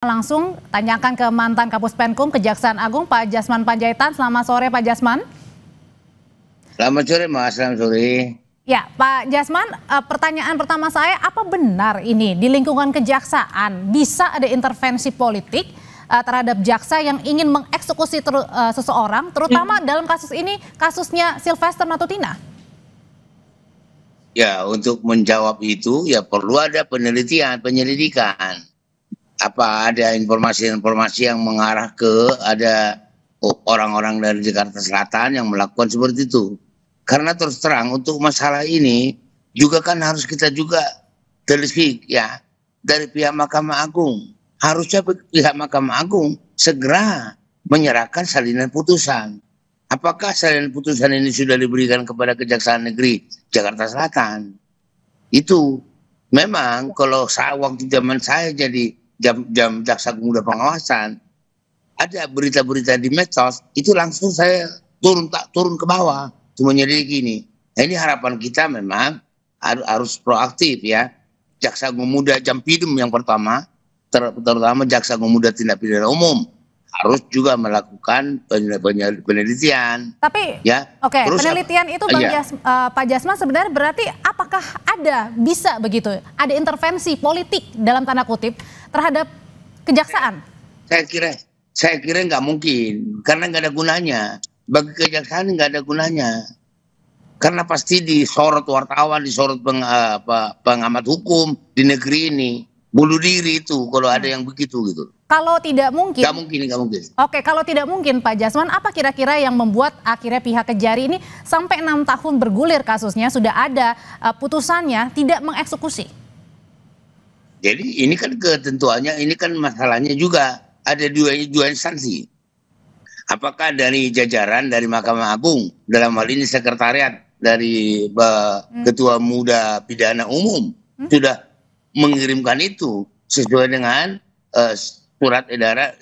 Langsung tanyakan ke mantan Kapus Penkum Kejaksaan Agung Pak Jasman Panjaitan. Selamat sore Pak Jasman. Selamat sore Mas, selamat sore. Ya Pak Jasman, pertanyaan pertama saya, apa benar ini di lingkungan kejaksaan bisa ada intervensi politik terhadap jaksa yang ingin mengeksekusi seseorang, terutama dalam kasus ini, kasusnya Sylvester Matutina? Ya, untuk menjawab itu ya perlu ada penyelidikan. Apa ada informasi-informasi yang mengarah ke ada orang-orang dari Jakarta Selatan yang melakukan seperti itu. Karena terus terang untuk masalah ini juga kan harus kita juga telisik ya dari pihak Mahkamah Agung. Harusnya pihak Mahkamah Agung segera menyerahkan salinan putusan. Apakah salinan putusan ini sudah diberikan kepada Kejaksaan Negeri Jakarta Selatan? Itu memang kalau waktu zaman saya jadi jam jaksa muda pengawasan, ada berita-berita di medsos, itu langsung saya turun ke bawah, cuma menyelidiki ini. Nah, ini harapan kita memang harus proaktif ya. Jaksa Agung Muda Jampidum yang pertama, terutama Jaksa Agung Muda Tindak Pidana Umum, harus juga melakukan penelitian. Tapi, ya, oke, penelitian itu Pak Jasman sebenarnya berarti apakah bisa begitu, ada intervensi politik dalam tanda kutip terhadap kejaksaan? Saya kira nggak mungkin, karena nggak ada gunanya. Bagi kejaksaan nggak ada gunanya. Karena pasti disorot wartawan, disorot pengamat hukum di negeri ini. Bunuh diri itu kalau ada yang begitu gitu. Kalau tidak mungkin. Nggak mungkin. Oke, kalau tidak mungkin Pak Jasman, apa kira-kira yang membuat akhirnya pihak Kejari ini sampai 6 tahun bergulir kasusnya, sudah ada putusannya, tidak mengeksekusi? Jadi ini kan ketentuannya, ini kan masalahnya juga ada dua instansi. Apakah dari jajaran dari Mahkamah Agung, dalam hal ini sekretariat dari Ketua Muda Pidana Umum sudah mengirimkan itu sesuai dengan surat edaran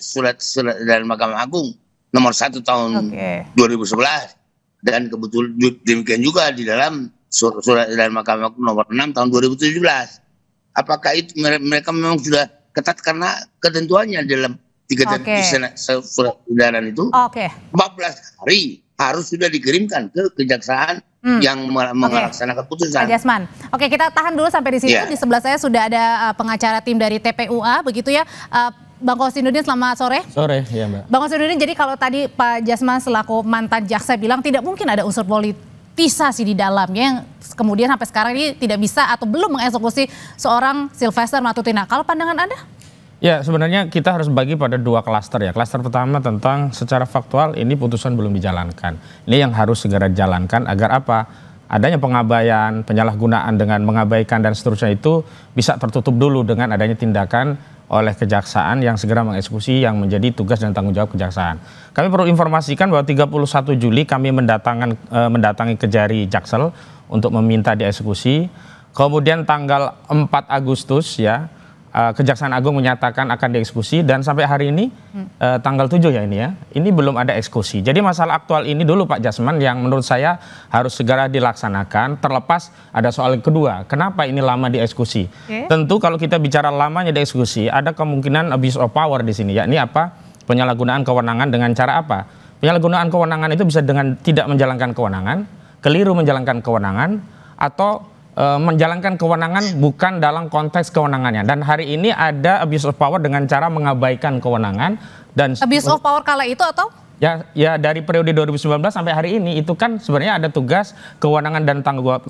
Mahkamah Agung nomor 1 tahun 2011, dan kebetulan demikian juga di dalam surat edaran Mahkamah Agung nomor 6 tahun 2017. Apakah itu mereka memang sudah ketat karena ketentuannya dalam surat edaran itu 14 hari harus sudah dikirimkan ke kejaksaan yang melaksanakan putusan. Pak Jasman, oke, kita tahan dulu sampai di situ. Di sebelah saya sudah ada pengacara tim dari TPUA, begitu ya, Bang Kosinudin. Selamat sore. Sore, ya Mbak. Bang Kosinudin, jadi kalau tadi Pak Jasman selaku mantan jaksa bilang tidak mungkin ada unsur politisasi di dalamnya, yang kemudian sampai sekarang ini tidak bisa atau belum mengeksekusi seorang Sylvester Matutina. Kalau pandangan Anda? Ya, sebenarnya kita harus bagi pada dua klaster ya. Klaster pertama tentang secara faktual ini putusan belum dijalankan. Ini yang harus segera dijalankan agar apa? Adanya pengabaian, penyalahgunaan dengan mengabaikan dan seterusnya itu bisa tertutup dulu dengan adanya tindakan oleh kejaksaan yang segera mengeksekusi yang menjadi tugas dan tanggung jawab kejaksaan. Kami perlu informasikan bahwa 31 Juli kami mendatangi Kejari Jaksel untuk meminta dieksekusi. Kemudian tanggal 4 Agustus ya, Kejaksaan Agung menyatakan akan dieksekusi, dan sampai hari ini tanggal 7 ya ini ya, ini belum ada eksekusi. Jadi masalah aktual ini dulu Pak Jasman yang menurut saya harus segera dilaksanakan, terlepas ada soal kedua, kenapa ini lama dieksekusi. Tentu kalau kita bicara lamanya dieksekusi, ada kemungkinan abuse of power di sini, yakni apa? Penyalahgunaan kewenangan dengan cara apa? Penyalahgunaan kewenangan itu bisa dengan tidak menjalankan kewenangan, keliru menjalankan kewenangan, atau menjalankan kewenangan bukan dalam konteks kewenangannya. Dan hari ini ada abuse of power dengan cara mengabaikan kewenangan. Dan abuse of power kala itu atau? Ya dari periode 2019 sampai hari ini itu kan sebenarnya ada tugas, kewenangan dan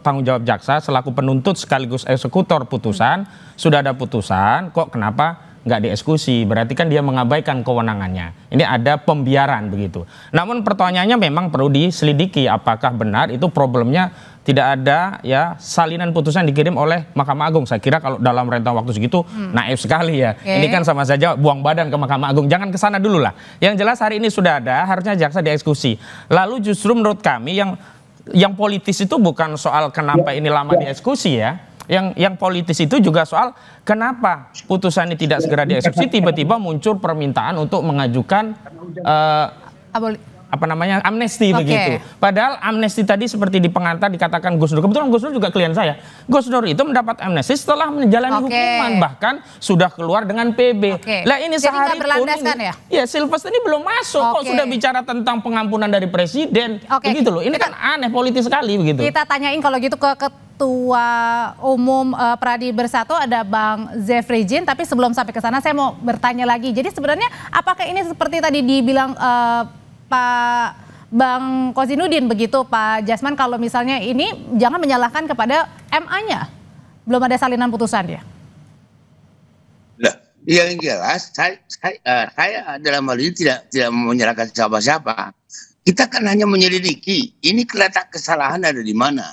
tanggung jawab jaksa selaku penuntut sekaligus eksekutor putusan. Sudah ada putusan, kok kenapa nggak dieksekusi? Berarti kan dia mengabaikan kewenangannya. Ini ada pembiaran begitu. Namun pertanyaannya memang perlu diselidiki apakah benar itu problemnya tidak ada ya salinan putusan dikirim oleh Mahkamah Agung. Saya kira kalau dalam rentang waktu segitu naif sekali ya. Ini kan sama saja buang badan ke Mahkamah Agung. Jangan ke sana dulu lah. Yang jelas hari ini sudah ada, harusnya jaksa dieksekusi. Lalu justru menurut kami yang politis itu bukan soal kenapa ini lama dieksekusi ya. Yang politis itu juga soal kenapa putusan ini tidak segera dieksekusi, tiba-tiba muncul permintaan untuk mengajukan amnesti begitu. Padahal amnesti tadi seperti di pengantar dikatakan Gus Dur. Kebetulan Gus Dur juga klien saya. Gus Dur itu mendapat amnesti setelah menjalani hukuman, bahkan sudah keluar dengan PB. Lah ini sehari pun ya Silvester ini belum masuk kok sudah bicara tentang pengampunan dari presiden. Begitu loh. Ini kan aneh, politis sekali begitu. Kita tanyain kalau gitu ke Ketua Umum Pradi Bersatu, ada Bang Zefri Jin, tapi sebelum sampai ke sana saya mau bertanya lagi. Jadi sebenarnya apakah ini seperti tadi dibilang Pak Bang Kozinudin begitu Pak Jasman, kalau misalnya ini jangan menyalahkan kepada MA-nya, belum ada salinan putusan ya? Nah, yang jelas saya dalam hal ini tidak menyalahkan siapa-siapa. Kita kan hanya menyelidiki ini letak kesalahan ada di mana,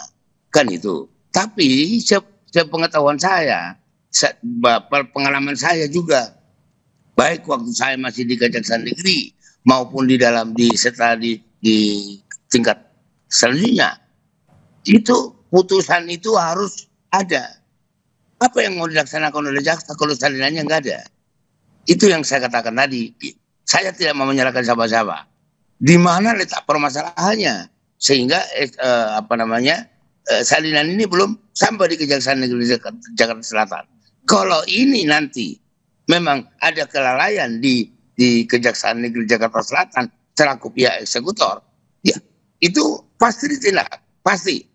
kan itu. Tapi sepengetahuan saya, pengalaman saya juga, baik waktu saya masih di Kejaksaan Negeri maupun setelah di tingkat selanjutnya, itu putusan itu harus ada. Apa yang mau dilaksanakan oleh jaksa kalau salinannya nggak ada? Itu yang saya katakan tadi. Saya tidak mau menyalahkan siapa-siapa. Di mana letak permasalahannya sehingga salinan ini belum sampai di Kejaksaan Negeri Jakarta Selatan. Kalau ini nanti memang ada kelalaian di Kejaksaan Negeri Jakarta Selatan selaku pihak eksekutor, ya itu pasti ditindak, pasti.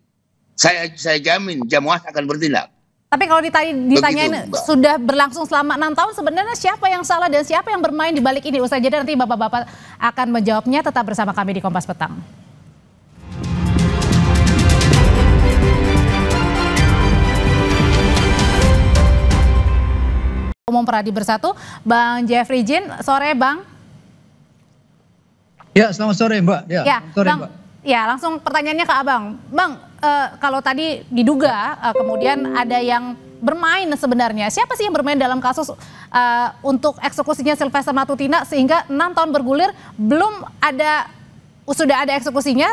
Saya jamin Jamwas akan bertindak. Tapi kalau ditanyain sudah berlangsung selama 6 tahun, sebenarnya siapa yang salah dan siapa yang bermain di balik ini? Usai jeda nanti Bapak-bapak akan menjawabnya. Tetap bersama kami di Kompas Petang. Umum Pradi Bersatu, Bang Zefri Jin, sore Bang. Ya, selamat sore Mbak. Ya, sore, Bang. Mbak. Ya, langsung pertanyaannya ke Abang. Bang, kalau tadi diduga kemudian ada yang bermain sebenarnya. Siapa sih yang bermain dalam kasus untuk eksekusinya Sylvester Matutina sehingga 6 tahun bergulir sudah ada eksekusinya,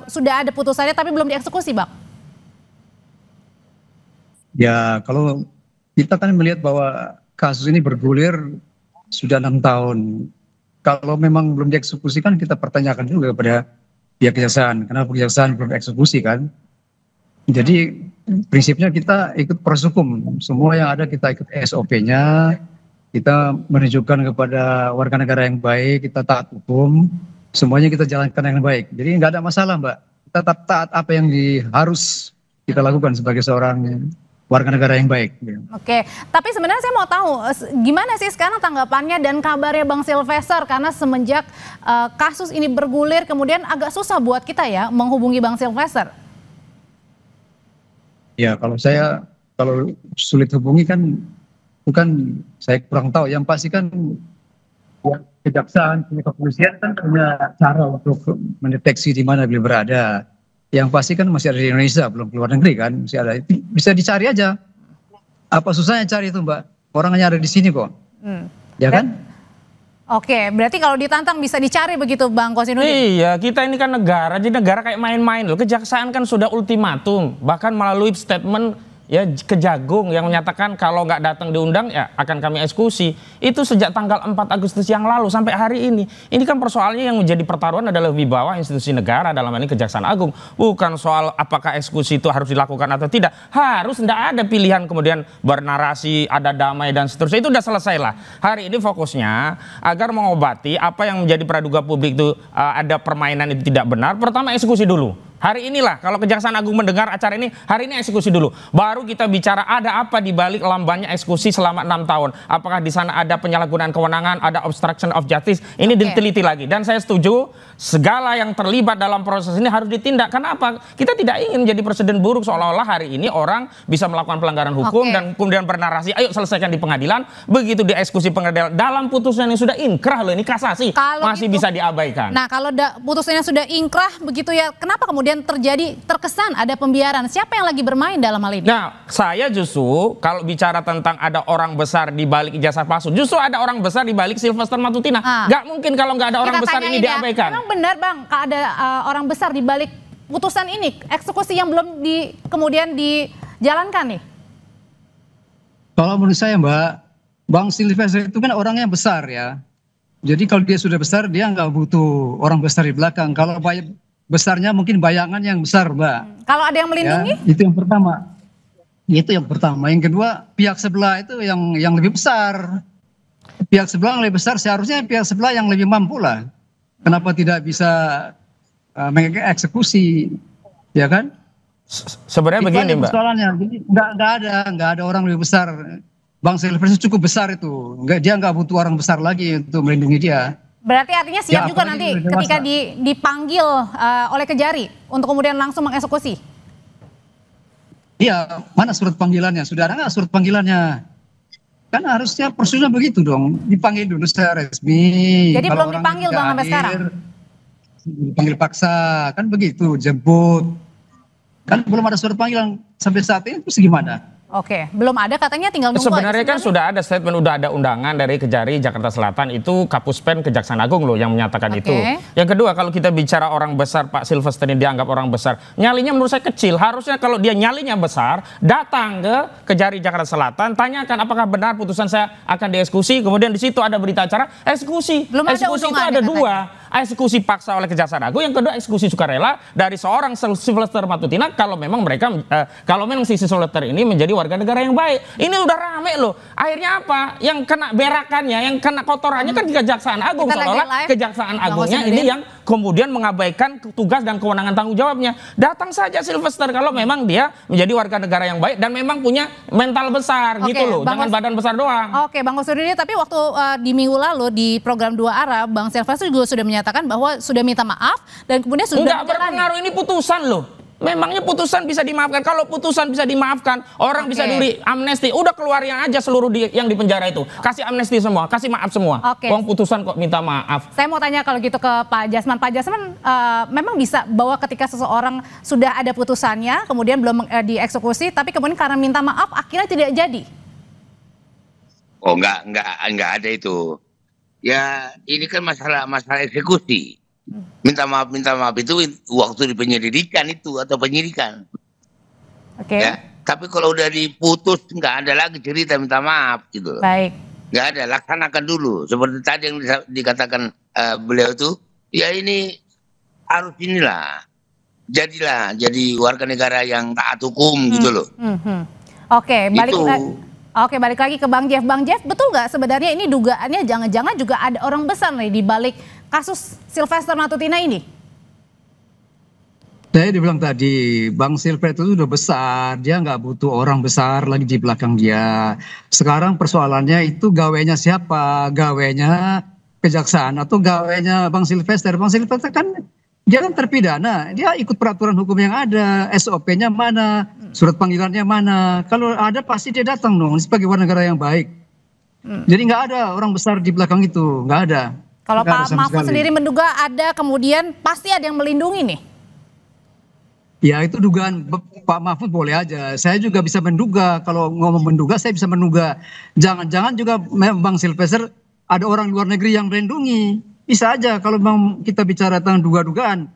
sudah ada putusannya tapi belum dieksekusi, Bang? Ya, kalau kita kan melihat bahwa kasus ini bergulir sudah 6 tahun. Kalau memang belum dieksekusi kan kita pertanyakan juga kepada pihak kejaksaan. Kenapa kejaksaan belum eksekusi kan? Jadi prinsipnya kita ikut proses hukum. Semua yang ada kita ikut SOP-nya. Kita menunjukkan kepada warga negara yang baik, kita taat hukum. Semuanya kita jalankan dengan baik. Jadi nggak ada masalah Mbak. Kita taat apa yang harus kita lakukan sebagai seorang warga negara yang baik. Oke, tapi sebenarnya saya mau tahu gimana sih sekarang tanggapannya dan kabarnya Bang Sylvester, karena semenjak kasus ini bergulir kemudian agak susah buat kita ya menghubungi Bang Sylvester. Ya, kalau sulit hubungi kan bukan saya kurang tahu, yang pasti kan ya, kejaksaan, kepolisian kan punya cara untuk mendeteksi di mana beliau berada. Yang pasti kan masih ada di Indonesia, belum keluar negeri kan, masih ada. Bisa dicari aja. Apa susahnya cari itu Mbak? Orangnya ada di sini kok. Ya kan? Oke, berarti kalau ditantang bisa dicari begitu Bang Kozinudin? Iya, kita ini kan negara, jadi negara kayak main-main loh. Kejaksaan kan sudah ultimatum, bahkan melalui statement ya Kejagung yang menyatakan kalau nggak datang diundang ya akan kami eksekusi. Itu sejak tanggal 4 Agustus yang lalu sampai hari ini. Ini kan persoalannya yang menjadi pertaruhan adalah wibawa institusi negara, dalam hal ini Kejaksaan Agung. Bukan soal apakah eksekusi itu harus dilakukan atau tidak. Harus, tidak ada pilihan kemudian bernarasi, ada damai dan seterusnya. Itu udah selesai lah. Hari ini fokusnya agar mengobati apa yang menjadi praduga publik itu ada permainan itu tidak benar. Pertama eksekusi dulu. Hari inilah kalau Kejaksaan Agung mendengar acara ini, hari ini eksekusi dulu. Baru kita bicara ada apa di balik lambannya eksekusi selama 6 tahun. Apakah di sana ada penyalahgunaan kewenangan, ada obstruction of justice. Ini diteliti lagi. Dan saya setuju segala yang terlibat dalam proses ini harus ditindak. Kenapa? Kita tidak ingin jadi presiden buruk seolah-olah hari ini orang bisa melakukan pelanggaran hukum dan kemudian bernarasi, ayo selesaikan di pengadilan. Begitu dieksekusi pengadilan dalam putusan yang sudah inkrah loh, ini kasasi. Kalau masih bisa diabaikan. Nah, kalau putusannya sudah inkrah begitu ya, kenapa kemudian terkesan ada pembiaran? Siapa yang lagi bermain dalam hal ini? Nah, saya justru kalau bicara tentang ada orang besar di balik ijazah palsu, justru ada orang besar di balik Sylvester Matutina. Nggak mungkin kalau nggak ada orang besar ini diabaikan. Memang benar Bang, ada orang besar di balik putusan ini, eksekusi yang belum kemudian dijalankan nih? Kalau menurut saya Mbak, Bang Sylvester itu kan orangnya besar ya. Jadi kalau dia sudah besar, dia nggak butuh orang besar di belakang. Kalau besarnya mungkin bayangan yang besar, Mbak. Kalau ada yang melindungi? Ya, itu yang pertama. Itu yang pertama. Yang kedua, pihak sebelah itu yang lebih besar. Pihak sebelah yang lebih besar, seharusnya pihak sebelah yang lebih mampu lah. Kenapa tidak bisa mengeksekusi, ya kan? Sebenarnya begini, Mbak. Persoalannya, jadi nggak ada orang lebih besar. Bang Silvestre cukup besar itu, dia nggak butuh orang besar lagi untuk melindungi dia. Berarti artinya siap Ya, juga apalagi nanti udah dewasa. ketika dipanggil oleh Kejari untuk kemudian langsung mengeksekusi? Iya, mana surat panggilannya? Sudah ada nggak surat panggilannya? Kan harusnya prosedurnya begitu dong, dipanggil dulu secara resmi. Jadi Kalau belum orang dipanggil tidak Bang sampai hadir, sekarang? dipanggil paksa, kan begitu, jemput. Kan belum ada surat panggilan sampai saat ini, terus gimana? Oke, belum ada, katanya tinggal nunggu aja Sebenarnya kan sudah ada statement, udah ada undangan dari Kejari Jakarta Selatan, itu Kapuspen Kejaksaan Agung loh yang menyatakan Oke. itu. Yang kedua, kalau kita bicara orang besar, Pak Silvestre ini dianggap orang besar, nyalinya menurut saya kecil. Harusnya kalau dia nyalinya besar, datang ke Kejari Jakarta Selatan, tanyakan apakah benar putusan saya akan dieksekusi, kemudian di situ ada berita acara eksekusi. Belum ada Eksekusi itu undangannya ada katanya. dua. Eksekusi paksa oleh Kejaksaan Agung, yang kedua eksekusi sukarela dari seorang Silvestre Matutina kalau memang mereka kalau memang si Silvestre ini menjadi warga negara yang baik. Ini udah rame loh. Akhirnya apa? Yang kena berakannya, yang kena kotorannya kan Kejaksaan Agung. Kita lagi Seolah-olah live. Kejaksaan Bang Agungnya Husnudin. ini yang kemudian mengabaikan tugas dan kewenangan tanggung jawabnya. Datang saja Silvestre kalau memang dia menjadi warga negara yang baik dan memang punya mental besar Oke, gitu loh. Bang Jangan badan besar doang. Oke, Bang Husnudin, tapi waktu di minggu lalu di program Dua Arah, Bang Silvestre juga sudah menyatakan bahwa sudah minta maaf dan kemudian sudah Enggak menjalani. berpengaruh, ini putusan loh. Memangnya putusan bisa dimaafkan? Kalau putusan bisa dimaafkan, orang bisa diberi amnesti. Udah keluarin aja seluruh yang di penjara itu. Kasih amnesti semua, kasih maaf semua. Oke. Wong putusan kok minta maaf. Saya mau tanya kalau gitu ke Pak Jasman. Pak Jasman, memang bisa bahwa ketika seseorang sudah ada putusannya, kemudian belum dieksekusi, tapi kemudian karena minta maaf akhirnya tidak jadi? Oh, enggak ada itu. Ya, ini kan masalah eksekusi. Minta maaf itu waktu di penyelidikan itu atau penyidikan. Oke. Ya, tapi kalau udah diputus nggak ada lagi cerita minta maaf gitu. Baik. Nggak ada, laksanakan dulu. Seperti tadi yang dikatakan beliau tuh, ya ini harus inilah. Jadilah jadi warga negara yang taat hukum gitu loh. Oke, balik Itu. lagi ke Bang Jeff. Bang Jeff, betul nggak sebenarnya ini dugaannya jangan-jangan juga ada orang besar nih di balik kasus Silvestre Matutina ini? Saya dibilang tadi, Bang Silvestre itu udah besar, dia nggak butuh orang besar lagi di belakang dia. Sekarang persoalannya itu gawainya siapa? Gawainya kejaksaan atau gawainya Bang Silvestre? Bang Silvestre kan dia kan terpidana, dia ikut peraturan hukum yang ada, SOP-nya mana, surat panggilannya mana. Kalau ada pasti dia datang dong sebagai warga negara yang baik. Jadi nggak ada orang besar di belakang itu, nggak ada. Kalau Nggak ada Pak sama Mahfud sekali. sendiri menduga ada kemudian pasti ada yang melindungi nih. Ya itu dugaan Pak Mahfud boleh aja. Saya juga bisa menduga, kalau ngomong menduga saya bisa menduga. Jangan-jangan juga Bang Silvestre ada orang luar negeri yang melindungi. Bisa aja kalau memang kita bicara tentang duga-dugaan.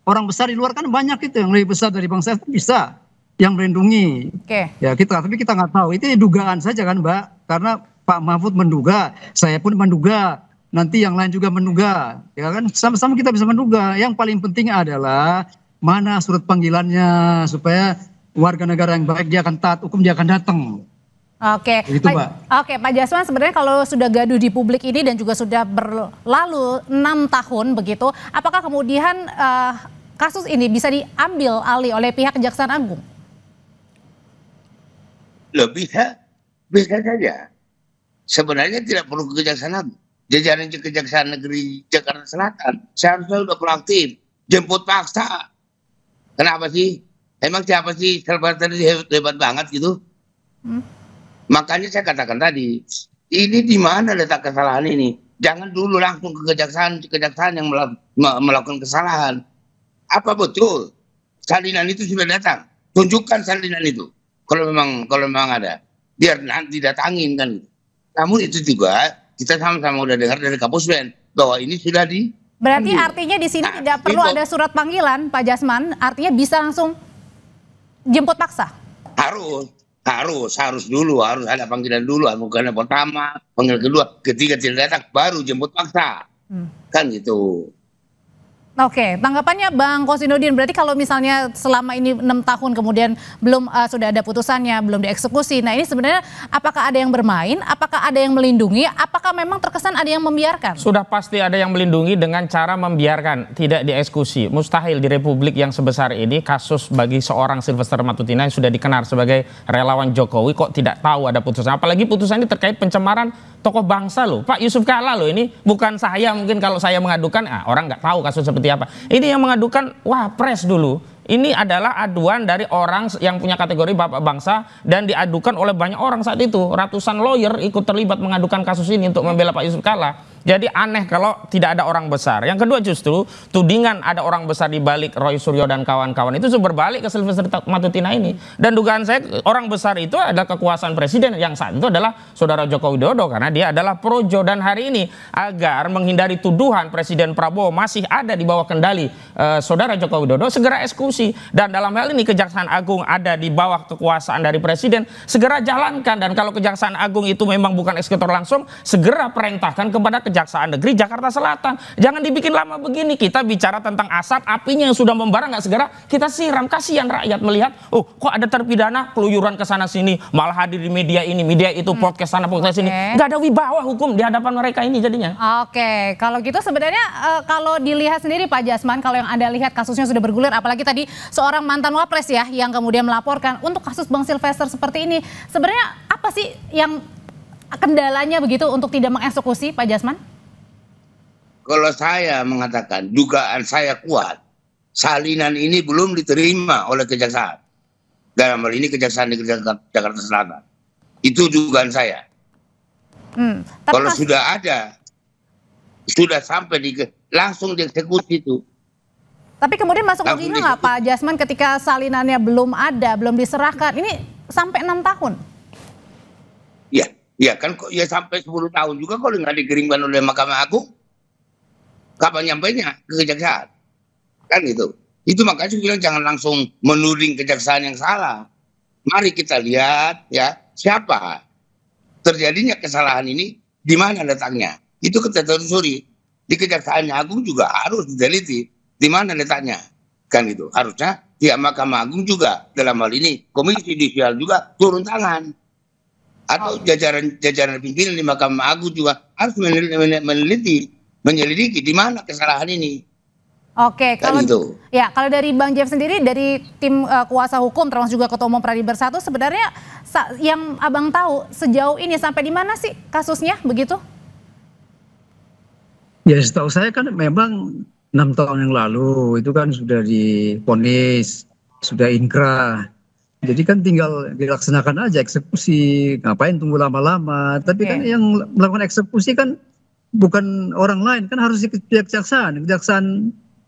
Orang besar di luar kan banyak itu yang lebih besar dari Bang Silvestre bisa yang melindungi. Oke. Ya tapi kita nggak tahu. Itu dugaan saja kan Mbak. Karena Pak Mahfud menduga, saya pun menduga. Nanti yang lain juga menduga, ya kan? Sama-sama kita bisa menduga. Yang paling penting adalah mana surat panggilannya supaya warga negara yang baik dia akan taat hukum, dia akan datang. Oke, Begitu, Mbak. Oke, Pak Jasman, sebenarnya kalau sudah gaduh di publik ini dan juga sudah berlalu 6 tahun begitu, apakah kemudian kasus ini bisa diambil alih oleh pihak Kejaksaan Agung? Bisa saja. Sebenarnya tidak perlu ke Kejaksaan Agung. Jajaran Kejaksaan Negeri Jakarta Selatan seharusnya udah proaktif, jemput paksa. Kenapa sih? Emang siapa sih Silvestre hebat banget gitu? Makanya saya katakan tadi, ini di mana letak kesalahan ini? Jangan dulu langsung ke kejaksaan yang melakukan kesalahan. Apa betul salinan itu sudah datang? Tunjukkan salinan itu. Kalau memang ada, biar nanti datangin kan. Namun itu juga kita sama-sama udah dengar dari Kapuspen bahwa ini sudah Berarti artinya di sini tidak perlu ada surat panggilan, Pak Jasman. Artinya bisa langsung jemput paksa. Harus dulu, harus ada panggilan dulu, bukan yang pertama, panggilan kedua, ketiga tidak datang, baru jemput paksa. Kan gitu. Oke, tanggapannya Bang Kosinudin, berarti kalau misalnya selama ini 6 tahun kemudian belum sudah ada putusannya, belum dieksekusi. Nah ini sebenarnya apakah ada yang bermain, apakah ada yang melindungi, apakah memang terkesan ada yang membiarkan? Sudah pasti ada yang melindungi dengan cara membiarkan, tidak dieksekusi. Mustahil di republik yang sebesar ini kasus bagi seorang Sylvester Matutina yang sudah dikenal sebagai relawan Jokowi kok tidak tahu ada putusan. Apalagi putusan ini terkait pencemaran tokoh bangsa loh, Pak Yusuf Kalla loh, ini bukan saya, mungkin kalau saya mengadukan, orang nggak tahu kasus seperti apa. Ini yang mengadukan Wapres dulu. Ini adalah aduan dari orang yang punya kategori bapak bangsa dan diadukan oleh banyak orang saat itu. Ratusan lawyer ikut terlibat mengadukan kasus ini untuk membela Pak Yusuf Kalla. Jadi aneh kalau tidak ada orang besar. Yang kedua justru tudingan ada orang besar di balik Roy Suryo dan kawan-kawan itu berbalik ke Sylvester Matutina ini. Dan dugaan saya orang besar itu adalah kekuasaan presiden yang saat itu adalah Saudara Joko Widodo karena dia adalah projo. Dan hari ini agar menghindari tuduhan Presiden Prabowo masih ada di bawah kendali Saudara Joko Widodo, segera eksekusi. Dan dalam hal ini Kejaksaan Agung ada di bawah kekuasaan dari presiden, segera jalankan. Dan kalau Kejaksaan Agung itu memang bukan eksekutor langsung, segera perintahkan kepada Kejaksaan Negeri Jakarta Selatan. Jangan dibikin lama begini. Kita bicara tentang asap apinya yang sudah membara, nggak segera kita siram. Kasihan rakyat melihat, oh kok ada terpidana keluyuran ke sana sini, malah hadir di media ini, media itu, podcast sana, podcast sini. Nggak ada wibawa hukum di hadapan mereka ini jadinya. Oke, kalau gitu sebenarnya kalau dilihat sendiri Pak Jasman, kalau yang Anda lihat kasusnya sudah bergulir, apalagi tadi seorang mantan Wapres ya yang kemudian melaporkan untuk kasus Bang Sylvester seperti ini, sebenarnya apa sih yang kendalanya begitu untuk tidak mengeksekusi, Pak Jasman? Kalau saya mengatakan dugaan saya kuat, salinan ini belum diterima oleh Kejaksaan. Dalam hal ini Kejaksaan Negeri Jakarta Selatan. Itu dugaan saya. Kalau sudah ada, sudah sampai langsung dieksekusi itu. Tapi kemudian masuk logika nggak Pak Jasman ketika salinannya belum ada, belum diserahkan, ini sampai 6 tahun? Ya kan ya sampai 10 tahun juga kalau nggak dikirimkan oleh Mahkamah Agung. Kapan nyampainya ke Kejaksaan? Kan gitu. Itu makanya saya bilang jangan langsung menuding Kejaksaan yang salah. Mari kita lihat ya siapa terjadinya kesalahan ini, di mana letaknya. Itu kita telusuri. Di Kejaksaan Agung juga harus diteliti di mana letaknya. Kan gitu. Harusnya pihak Mahkamah Agung juga dalam hal ini Komisi Yudisial juga turun tangan. Atau jajaran pimpinan di Mahkamah Agung juga harus menyelidiki di mana kesalahan ini. Oke, kalau gitu. Ya kalau dari Bang Jeff sendiri, dari tim kuasa hukum termasuk juga Ketua Umum Pradi Bersatu, sebenarnya yang Abang tahu sejauh ini sampai di mana sih kasusnya begitu? Ya setahu saya kan memang 6 tahun yang lalu itu kan sudah divonis, sudah inkrah. Jadi kan tinggal dilaksanakan aja eksekusi, ngapain tunggu lama-lama. Tapi kan yang melakukan eksekusi kan bukan orang lain, kan harus kejaksaan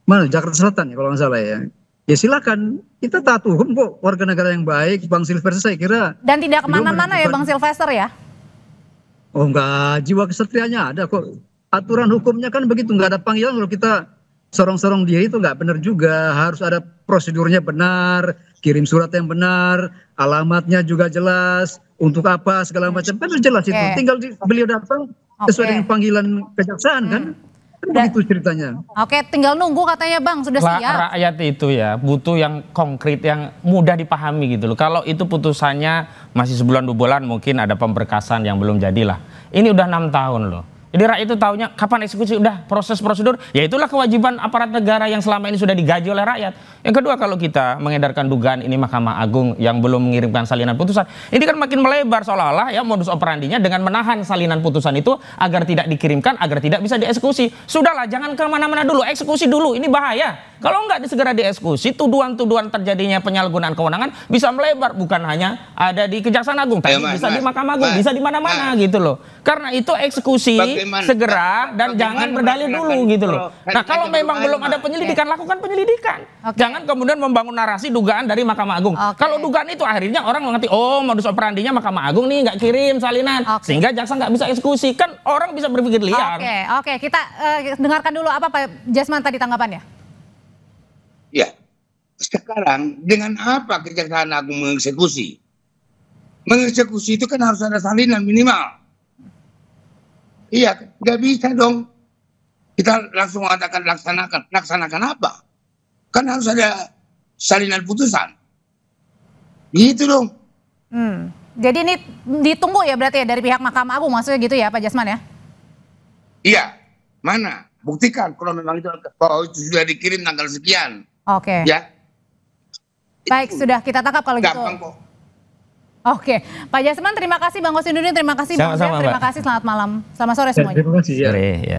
mana Jakarta Selatan ya kalau nggak salah ya. Ya silakan, kita taat hukum kok, warga negara yang baik. Bang Sylvester saya kira. Dan tidak kemana-mana ya Bang Sylvester ya? Oh enggak, jiwa kesatrianya ada kok. Aturan hukumnya kan begitu, nggak ada panggilan kalau kita sorong-sorong dia itu nggak benar juga. Harus ada prosedurnya benar, kirim surat yang benar, alamatnya juga jelas, untuk apa segala macam kan jelas itu. Tinggal beliau datang sesuai dengan panggilan kejaksaan kan. Begitu ceritanya. Oke, tinggal nunggu katanya Bang, sudah siap. Rakyat itu ya butuh yang konkret, yang mudah dipahami gitu loh. Kalau itu putusannya masih sebulan 2 bulan mungkin ada pemberkasan yang belum jadilah. Ini udah 6 tahun loh. Jadi rakyat itu taunya kapan eksekusi, udah proses prosedur, ya itulah kewajiban aparat negara yang selama ini sudah digaji oleh rakyat. Yang kedua, kalau kita mengedarkan dugaan ini Mahkamah Agung yang belum mengirimkan salinan putusan, ini kan makin melebar seolah-olah ya modus operandinya dengan menahan salinan putusan itu agar tidak dikirimkan, agar tidak bisa dieksekusi. Sudahlah, jangan kemana-mana dulu, eksekusi dulu, ini bahaya. Kalau nggak segera dieksekusi, tuduhan-tuduhan terjadinya penyalahgunaan kewenangan bisa melebar, bukan hanya ada di Kejaksaan Agung, tapi bisa di Mahkamah Agung, bisa di mana-mana gitu loh. Karena itu eksekusi segera dan jangan berdalih dulu gitu loh. Nah kalau memang belum ada penyelidikan, lakukan penyelidikan. Jangan kemudian membangun narasi dugaan dari Mahkamah Agung. Kalau dugaan itu akhirnya orang mengerti, oh modus operandinya Mahkamah Agung nih nggak kirim salinan, sehingga jaksa nggak bisa eksekusi. Kan orang bisa berpikir liar. Oke, kita dengarkan dulu apa Pak Jasman tadi tanggapannya. Ya, sekarang dengan apa Kejaksaan Agung mengeksekusi? mengeksekusi itu kan harus ada salinan minimal. Iya, nggak bisa dong kita langsung mengatakan laksanakan. Laksanakan apa? Kan harus ada salinan putusan. Gitu dong. Jadi ini ditunggu ya berarti ya dari pihak Mahkamah Agung, maksudnya gitu ya Pak Jasman ya? Iya, mana? Buktikan kalau memang itu sudah dikirim tanggal sekian. Oke. Ya. Baik, sudah kita tangkap kalau gitu. Gampang kok. Oke, Pak Jasman terima kasih, Bang Kosinudin terima kasih, Bang Sama-sama, Zed, terima Mbak. kasih, selamat malam, selamat sore semuanya. Terima kasih ya. Sore, ya.